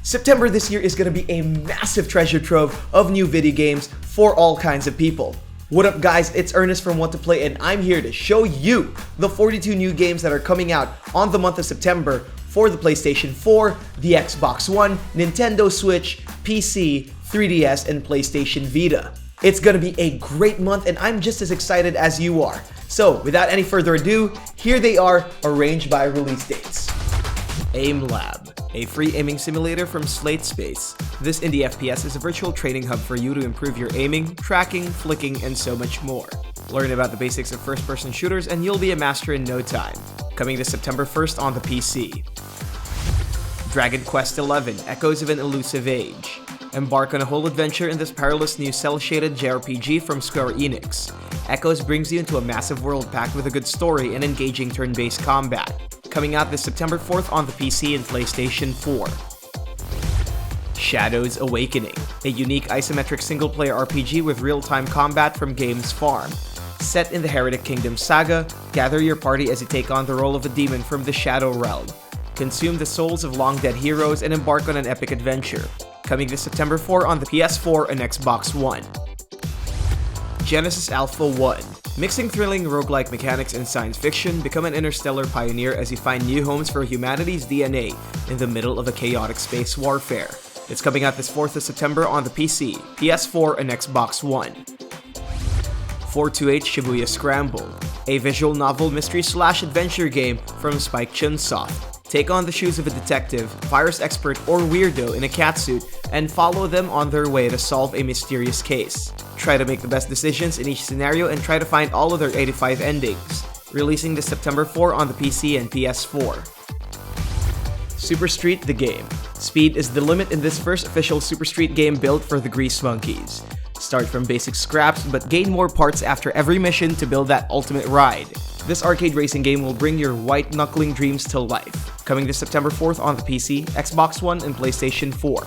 September this year is going to be a massive treasure trove of new video games for all kinds of people. What up guys, it's Ernest from Want to Play and I'm here to show you the 42 new games that are coming out on the month of September for the PlayStation 4, the Xbox One, Nintendo Switch, PC, 3DS, and PlayStation Vita. It's gonna be a great month and I'm just as excited as you are. So without any further ado, here they are arranged by release dates. Aim Lab, a free aiming simulator from Slate Space. This indie FPS is a virtual training hub for you to improve your aiming, tracking, flicking, and so much more. Learn about the basics of first-person shooters and you'll be a master in no time. Coming this September 1st on the PC. Dragon Quest XI, Echoes of an Elusive Age. Embark on a whole adventure in this perilous new cel-shaded JRPG from Square Enix. Echoes brings you into a massive world packed with a good story and engaging turn-based combat. Coming out this September 4th on the PC and PlayStation 4. Shadows Awakening, a unique isometric single-player RPG with real-time combat from Games Farm. Set in the Heretic Kingdom Saga, gather your party as you take on the role of a demon from the Shadow Realm. Consume the souls of long-dead heroes and embark on an epic adventure. Coming this September 4 on the PS4 and Xbox One. Genesis Alpha 1. Mixing thrilling roguelike mechanics and science fiction, become an interstellar pioneer as you find new homes for humanity's DNA in the middle of a chaotic space warfare. It's coming out this 4th of September on the PC, PS4, and Xbox One. 428 Shibuya Scramble, a visual novel mystery/adventure game from Spike Chunsoft. Take on the shoes of a detective, virus expert, or weirdo in a catsuit and follow them on their way to solve a mysterious case. Try to make the best decisions in each scenario and try to find all of their 85 endings. Releasing this September 4 on the PC and PS4. Super Street the game. Speed is the limit in this first official Super Street game built for the Grease Monkeys. Start from basic scraps but gain more parts after every mission to build that ultimate ride. This arcade racing game will bring your white-knuckling dreams to life. Coming this September 4th on the PC, Xbox One, and PlayStation 4.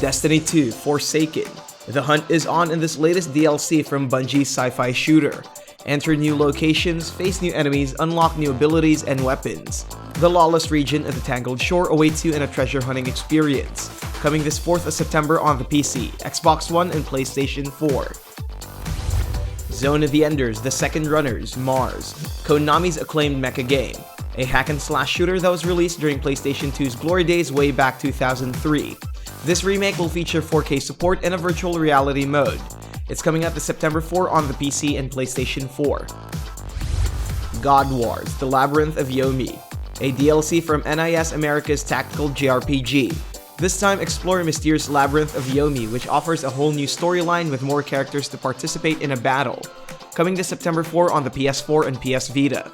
Destiny 2 Forsaken. The hunt is on in this latest DLC from Bungie's sci-fi shooter. Enter new locations, face new enemies, unlock new abilities and weapons. The lawless region of the Tangled Shore awaits you in a treasure hunting experience. Coming this 4th of September on the PC, Xbox One, and PlayStation 4. Zone of the Enders, The Second Runners, Mars, Konami's acclaimed mecha game. A hack-and-slash shooter that was released during PlayStation 2's glory days way back 2003. This remake will feature 4K support and a virtual reality mode. It's coming out this September 4 on the PC and PlayStation 4. God Wars, The Labyrinth of Yomi, a DLC from NIS America's tactical JRPG. This time, explore a mysterious labyrinth of Yomi, which offers a whole new storyline with more characters to participate in a battle. Coming this September 4 on the PS4 and PS Vita.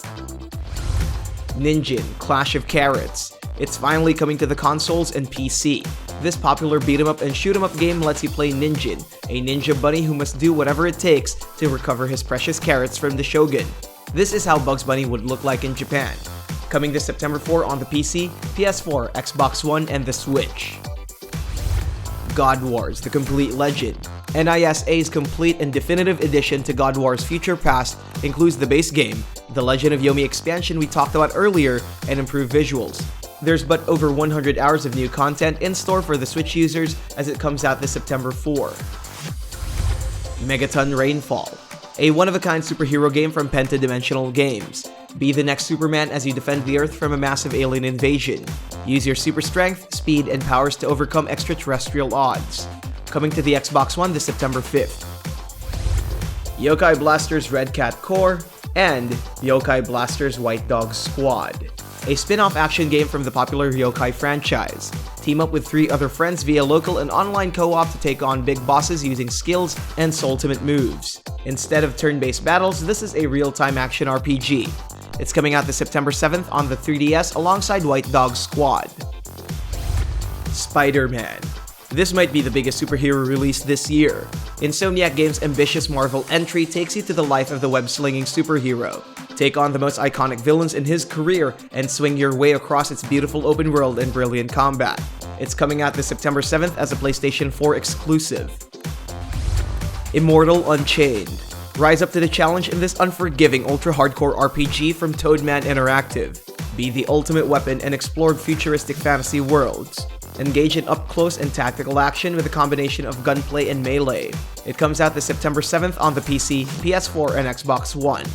Ninjin, Clash of Carrots. It's finally coming to the consoles and PC. This popular beat-em-up and shoot-em-up game lets you play Ninjin, a ninja bunny who must do whatever it takes to recover his precious carrots from the Shogun. This is how Bugs Bunny would look like in Japan. Coming this September 4 on the PC, PS4, Xbox One, and the Switch. God Wars, The Complete Legend. NISA's complete and definitive addition to God Wars Future Past includes the base game, the Legend of Yomi expansion we talked about earlier, and improved visuals. There's but over 100 hours of new content in store for the Switch users as it comes out this September 4. Megaton Rainfall, a one-of-a-kind superhero game from Pentadimensional Games. Be the next Superman as you defend the Earth from a massive alien invasion. Use your super strength, speed, and powers to overcome extraterrestrial odds. Coming to the Xbox One this September 5th. Yokai Blasters Red Cat Core and Yokai Blasters White Dog Squad, a spin-off action game from the popular Yokai franchise. Team up with 3 other friends via local and online co-op to take on big bosses using skills and soultimate moves. Instead of turn-based battles, this is a real-time action RPG. It's coming out this September 7th on the 3DS alongside White Dog Squad. Spider-Man. This might be the biggest superhero release this year. Insomniac Games' ambitious Marvel entry takes you to the life of the web-slinging superhero. Take on the most iconic villains in his career and swing your way across its beautiful open world and brilliant combat. It's coming out this September 7th as a PlayStation 4 exclusive. Immortal Unchained. Rise up to the challenge in this unforgiving ultra-hardcore RPG from Toadman Interactive. Be the ultimate weapon and explore futuristic fantasy worlds. Engage in up-close and tactical action with a combination of gunplay and melee. It comes out this September 7th on the PC, PS4, and Xbox One.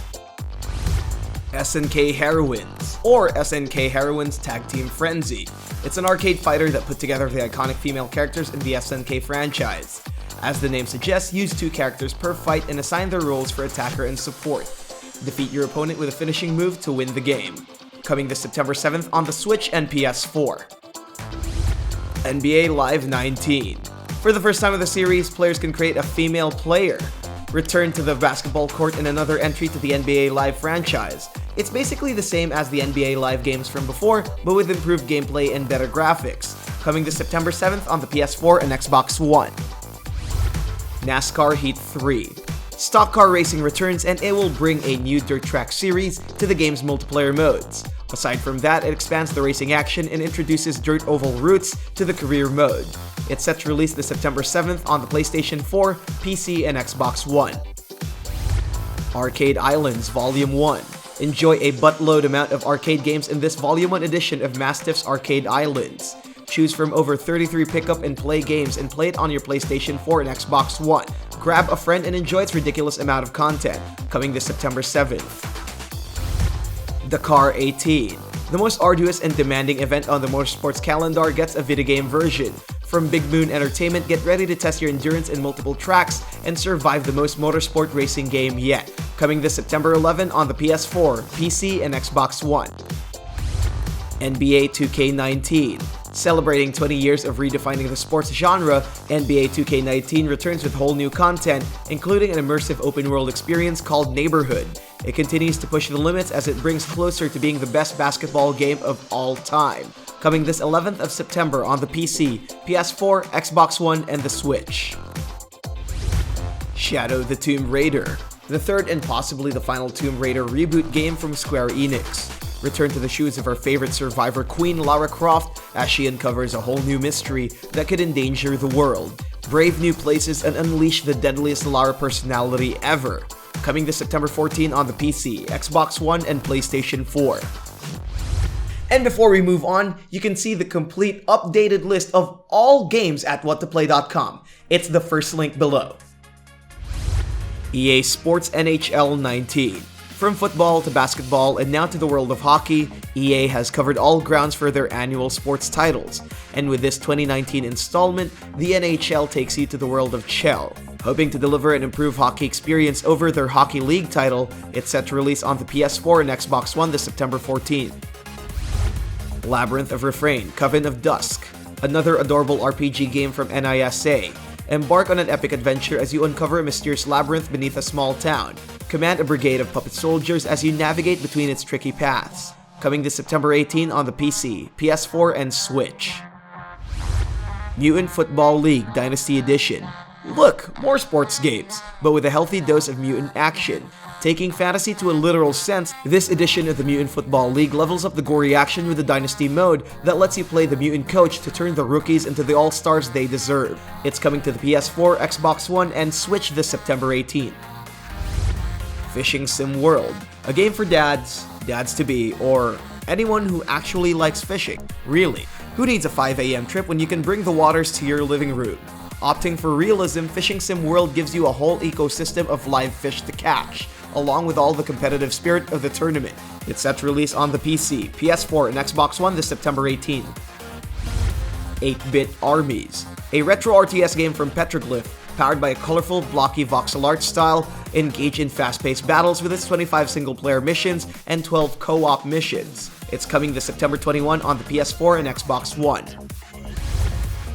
Snk Heroines, or Snk Heroines Tag Team Frenzy. It's an arcade fighter that put together the iconic female characters in the Snk franchise. As the name suggests, use 2 characters per fight and assign their roles for attacker and support. Defeat your opponent with a finishing move to win the game. Coming this September 7th on the Switch and PS4. NBA Live 19. For the first time of the series, players can create a female player. Return to the basketball court in another entry to the NBA Live franchise. It's basically the same as the NBA Live games from before, but with improved gameplay and better graphics. Coming this September 7th on the PS4 and Xbox One. Nascar Heat 3. Stock car racing returns, and it will bring a new dirt track series to the game's multiplayer modes. Aside from that, it expands the racing action and introduces dirt oval routes to the career mode. It's set to release this September 7th on the PlayStation 4, PC, and Xbox One. Arcade Islands Volume 1. Enjoy a buttload amount of arcade games in this Volume 1 edition of Mastiff's Arcade Islands. Choose from over 33 pick-up and play games and play it on your PlayStation 4 and Xbox One. Grab a friend and enjoy its ridiculous amount of content. Coming this September 7th. Dakar 18. The most arduous and demanding event on the motorsports calendar gets a video game version. From Big Moon Entertainment, get ready to test your endurance in multiple tracks and survive the most motorsport racing game yet. Coming this September 11 on the PS4, PC, and Xbox One. NBA 2K19. Celebrating 20 years of redefining the sports genre, NBA 2K19 returns with whole new content, including an immersive open-world experience called Neighborhood. It continues to push the limits as it brings closer to being the best basketball game of all time. Coming this 11th of September on the PC, PS4, Xbox One, and the Switch. Shadow the Tomb Raider. The third and possibly the final Tomb Raider reboot game from Square Enix. Return to the shoes of our favorite survivor queen Lara Croft as she uncovers a whole new mystery that could endanger the world. Brave new places and unleash the deadliest Lara personality ever. Coming this September 14 on the PC, Xbox One, and PlayStation 4. And before we move on, you can see the complete updated list of all games at whattoplay.com. It's the first link below. EA Sports NHL 19. From football to basketball and now to the world of hockey, EA has covered all grounds for their annual sports titles. And with this 2019 installment, the NHL takes you to the world of Chell. Hoping to deliver an improved hockey experience over their Hockey League title, it's set to release on the PS4 and Xbox One this September 14th. Labyrinth of Refrain, Coven of Dusk. Another adorable RPG game from NISA. Embark on an epic adventure as you uncover a mysterious labyrinth beneath a small town. Command a brigade of puppet soldiers as you navigate between its tricky paths. Coming this September 18 on the PC, PS4, and Switch. Mutant Football League Dynasty Edition. Look, more sports games, but with a healthy dose of mutant action. Taking fantasy to a literal sense, this edition of the Mutant Football League levels up the gory action with the Dynasty mode that lets you play the mutant coach to turn the rookies into the all-stars they deserve. It's coming to the PS4, Xbox One, and Switch this September 18. Fishing Sim World, a game for dads, dads-to-be, or anyone who actually likes fishing. Really, who needs a 5 AM trip when you can bring the waters to your living room? Opting for realism, Fishing Sim World gives you a whole ecosystem of live fish to catch, along with all the competitive spirit of the tournament. It's set to release on the PC, PS4, and Xbox One this September 18. 8-Bit Armies, a retro RTS game from Petroglyph, powered by a colorful, blocky voxel art style. Engage in fast-paced battles with its 25 single-player missions and 12 co-op missions. It's coming this September 21 on the PS4 and Xbox One.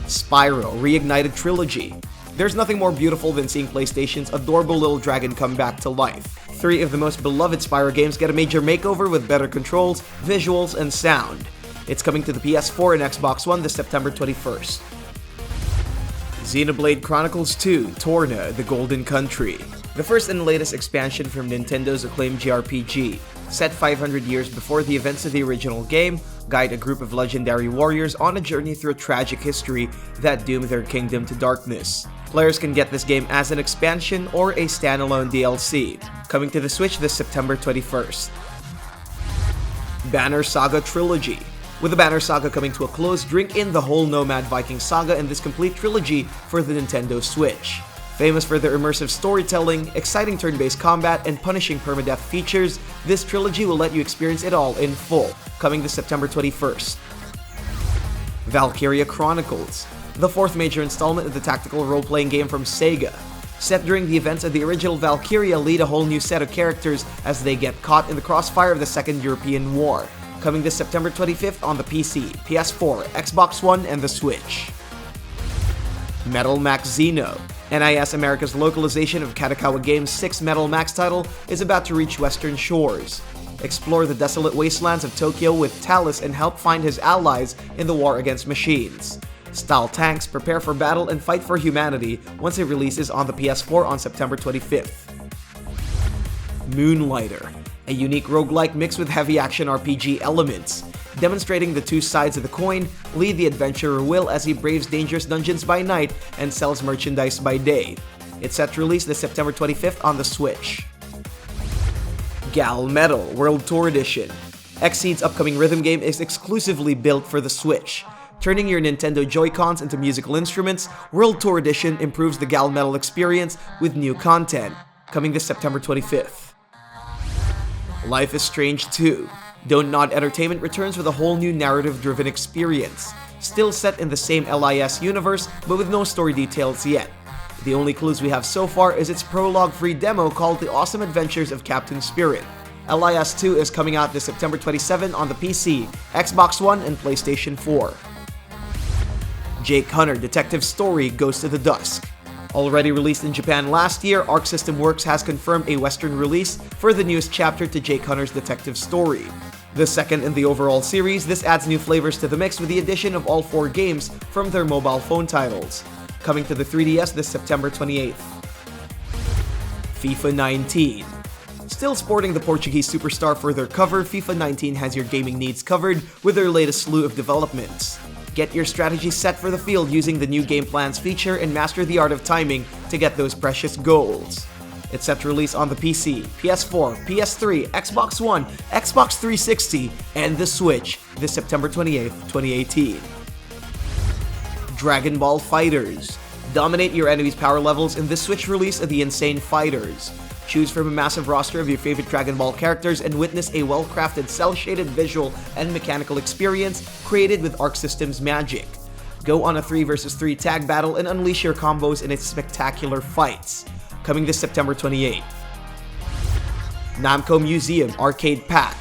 Spyro Reignited Trilogy. There's nothing more beautiful than seeing PlayStation's adorable little dragon come back to life. 3 of the most beloved Spyro games get a major makeover with better controls, visuals, and sound. It's coming to the PS4 and Xbox One this September 21st. Xenoblade Chronicles 2 Torna, the Golden Country. The first and latest expansion from Nintendo's acclaimed JRPG. Set 500 years before the events of the original game, guide a group of legendary warriors on a journey through a tragic history that doomed their kingdom to darkness. Players can get this game as an expansion or a standalone DLC, coming to the Switch this September 21st. Banner Saga Trilogy. With the Banner Saga coming to a close, drink in the whole Nomad Viking saga in this complete trilogy for the Nintendo Switch. Famous for their immersive storytelling, exciting turn-based combat, and punishing permadeath features, this trilogy will let you experience it all in full, coming this September 21st. Valkyria Chronicles, the fourth major installment of the tactical role-playing game from Saga. Set during the events of the original Valkyria, lead a whole new set of characters as they get caught in the crossfire of the Second European War, coming this September 25th on the PC, PS4, Xbox One, and the Switch. Metal Max Xeno. NIS America's localization of Kadokawa Games' 6th Metal Max title is about to reach western shores. Explore the desolate wastelands of Tokyo with Talus and help find his allies in the war against machines. Style tanks, prepare for battle, and fight for humanity once it releases on the PS4 on September 25th. Moonlighter, a unique roguelike mixed with heavy action RPG elements. Demonstrating the two sides of the coin, lead the adventurer Will as he braves dangerous dungeons by night and sells merchandise by day. It's set to release this September 25th on the Switch. Gal Metal World Tour Edition. Xseed's upcoming rhythm game is exclusively built for the Switch. Turning your Nintendo Joy-Cons into musical instruments, World Tour Edition improves the Gal Metal experience with new content, coming this September 25th. Life is Strange 2. Don't Nod Entertainment returns with a whole new narrative-driven experience, still set in the same LIS universe, but with no story details yet. The only clues we have so far is its prologue-free demo called The Awesome Adventures of Captain Spirit. LIS 2 is coming out this September 27 on the PC, Xbox One, and PlayStation 4. Jake Hunter Detective Story Goes to the Dusk. Already released in Japan last year, Arc System Works has confirmed a Western release for the newest chapter to Jake Hunter's detective story. The second in the overall series, this adds new flavors to the mix with the addition of all 4 games from their mobile phone titles. Coming to the 3DS this September 28th. FIFA 19. Still sporting the Portuguese superstar for their cover, FIFA 19 has your gaming needs covered with their latest slew of developments. Get your strategy set for the field using the new Game Plans feature and master the art of timing to get those precious goals. It's set to release on the PC, PS4, PS3, Xbox One, Xbox 360, and the Switch this September 28th, 2018. Dragonball Fighters. Dominate your enemy's power levels in this Switch release of the Insane Fighters. Choose from a massive roster of your favorite Dragon Ball characters and witness a well-crafted cel-shaded visual and mechanical experience created with Arc System's magic. Go on a 3 vs 3 tag battle and unleash your combos in its spectacular fights. Coming this September 28th. Namco Museum Arcade Pack.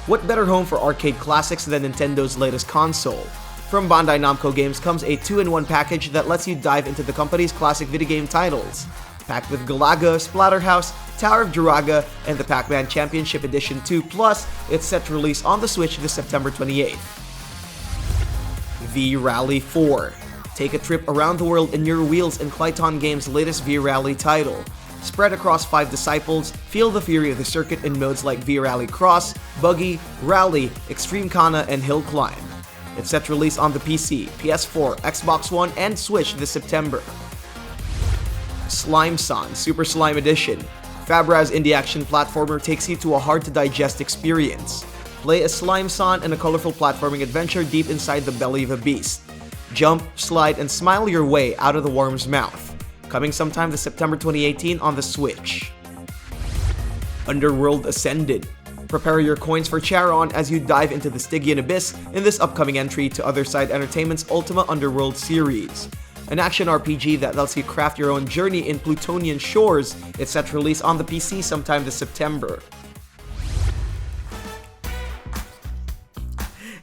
What better home for arcade classics than Nintendo's latest console? From Bandai Namco Games comes a 2-in-1 package that lets you dive into the company's classic video game titles. Packed with Galaga, Splatterhouse, Tower of Jiraga, and the Pac-Man Championship Edition 2 Plus, it's set to release on the Switch this September 28th. V-Rally 4. Take a trip around the world in your wheels in Clayton Games' latest V-Rally title. Spread across 5 disciples, feel the fury of the circuit in modes like V-Rally Cross, Buggy, Rally, Extreme Kana, and Hill Climb. It's set to release on the PC, PS4, Xbox One, and Switch this September. Slime-san Super Slime Edition. Fabra's indie action platformer takes you to a hard-to-digest experience. Play as Slime-san in a colorful platforming adventure deep inside the belly of a beast. Jump, slide, and smile your way out of the worm's mouth. Coming sometime this September 2018 on the Switch. Underworld Ascended. Prepare your coins for Charon as you dive into the Stygian Abyss in this upcoming entry to Otherside Entertainment's Ultima Underworld series. An action RPG that lets you craft your own journey in Plutonian shores. It's set to release on the PC sometime this September.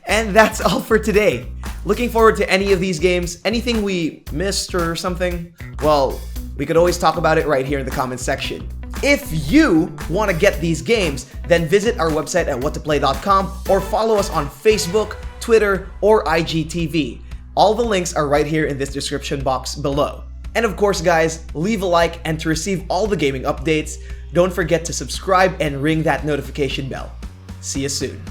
And that's all for today. Looking forward to any of these games. Anything we missed or something? Well, we could always talk about it right here in the comment section. If you want to get these games, then visit our website at whattoplay.com or follow us on Facebook, Twitter, or IGTV. All the links are right here in this description box below. And of course guys, leave a like, and to receive all the gaming updates, don't forget to subscribe and ring that notification bell. See you soon.